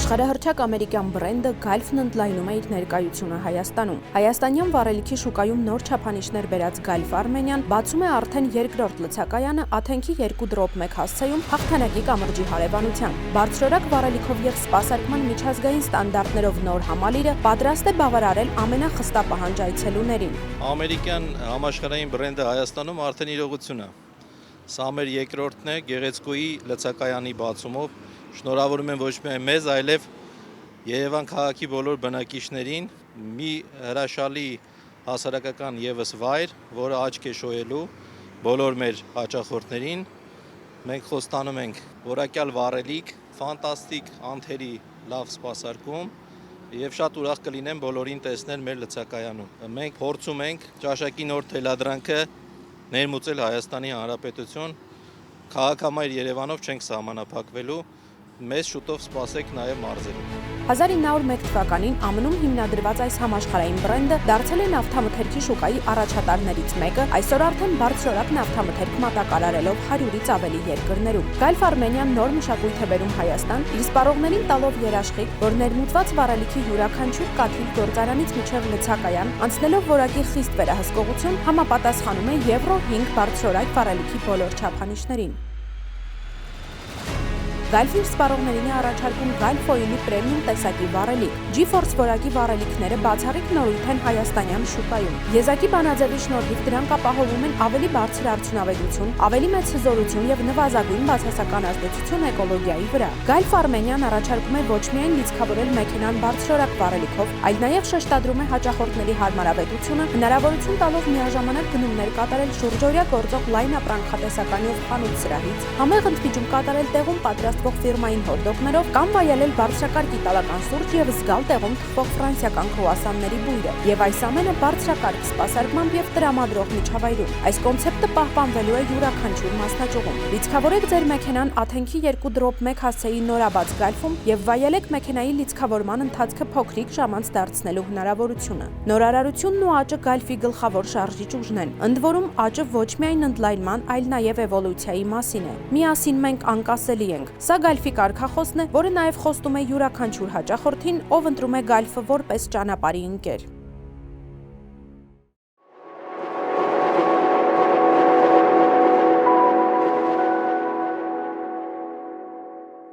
Աշխարհահռչակ ամերիկյան բրենդը Գալֆն ընդլայնում է իր ներկայությունը Հայաստանում։ Հայաստանյան վառելիքի շուկայում նոր չափանիշներ բերած Գալֆ Արմենիան բացում է արդեն երկրորդ լցակայանը Աթենքի 2.1 հասցեում հաղթանակի կամրջի հարևանությամբ։ Բարձրորակ վառելիքով և սպասարկման միջազգային ստանդարտներով նոր համալիրը պատրաստ է բավարարել ամենախստապահանջ այցելուներին։ Ամերիկյան համաշխարհային բրենդը Հայաստանում արդեն իրողություն է։ Սա մեր երկրորդն է գեղեցկուի լցակայանի բացումով։ Շնորհավորում եմ ոչ միայն մեզ, այլև Երևան քաղաքի բոլոր բնակիչներին մի հրաշալի հասարակական ևս վայր, որը աչք է շոյելու բոլոր մեր հաճախորդներին։ Մենք խոստանում ենք որակյալ վառելիք, ֆանտաստիկ անթերի լավ սպասարկում եւ շատ ուրախ կլինեմ բոլորին տեսնել մեր լցակայանում։ Մենք փորձում ենք ճաշակի նոր թելադրանքը ներմուծել Հայաստանի Հանրապետություն, քաղաքամայր Երևանով չենք սահմանափակվելու, մեզ շուտով սպասեք նաև մարզերում։ 1901 թվականին ԱՄՆ-ում հիմնադրված այս համաշխարհային բրենդը դարձել է նավթամթերքի շուկայի առաջատարներից մեկը, այսօր արդեն բարձրորակ նավթամթերք մատակարարելով 100-ից ավելի երկրներում։ Գալֆ Արմենիան նոր մշակույթ է բերում Հայաստան, իր սպառողներին տալով երաշխիք, որ ներմուծված վառելիքի յուրաքանչյուր կաթիլ գործարանից մինչև լցակայան, անցնելով որակի խիստ վերահսկողություն, համապատասխանում է Եվրո 5 բարձրորակ վառելիքի բոլոր չափանիշներին։ Գալֆը իր սպառողներին է առաջարկում Գալֆ Օիլի պրեմիում տեսակի վառելիք։ G-Force որակի վառելիքները բացառիկ նորույթ են հայաստանյան շուկայում։ Եզակի բանաձևի շնորհիվ դրանք ապահովում են ավելի բարձր արդյունավետություն, ավելի մեծ հզորություն եւ նվազագույն բացասական ազդեցություն էկոլոգիայի վրա։ Գալֆ Արմենիան առաջարկում է ոչ միայն լիցքավորել մեքենան բարձրորակ վառելիքով, այլ նաեւ շեշտադրում է հաճախորդների հարմարավետությունը, հնարավորություն տալով միաժամանակ գնումներ կատարել շուրջօրյա գործող լայն ապրանքատեսականի եւ խանութ սրահից, համեղ ընդմիջում կատարել տեղում պատրաստվող ֆիրմային հոթ-դոգներով կամ վայելել բարձրակարգ իտալական սուրճ եւ զգալ տեղում թխվող ֆրանսիական կրուասանների բույրը։ Եվ այս ամենը բարձրակարգ սպասարկմամբ եւ տրամադրող միջավայրում։ Այս կոնցեպտը պահպանվելու է յուրաքանչյուր մասնաճյուղում։ Լիցքավորեք ձեր մեքենան Աթենքի 2.1 հասցեի նորաբաց Գալֆում եւ վայելեք մեքենայի լիցքավորման ընթացքը փոքրիկ ժամանց դարձնելու հնարավորությունը։ Նորարարությունն ու աճը Գալֆի գլխավոր շարժիչ ուժն են։ Ընդ որում աճը ոչ միայն ընդլայնման, այլ նաեւ էվոլյուցիայի մասին է։ Միասին մենք անկասելի ենք։ Սա Գալֆի կարգախոսն է, որը նաև խոստում է յուրաքանչյուր հաճախորդին, ով ընտրում է Գալֆը որպես ճանապարհի ընկեր։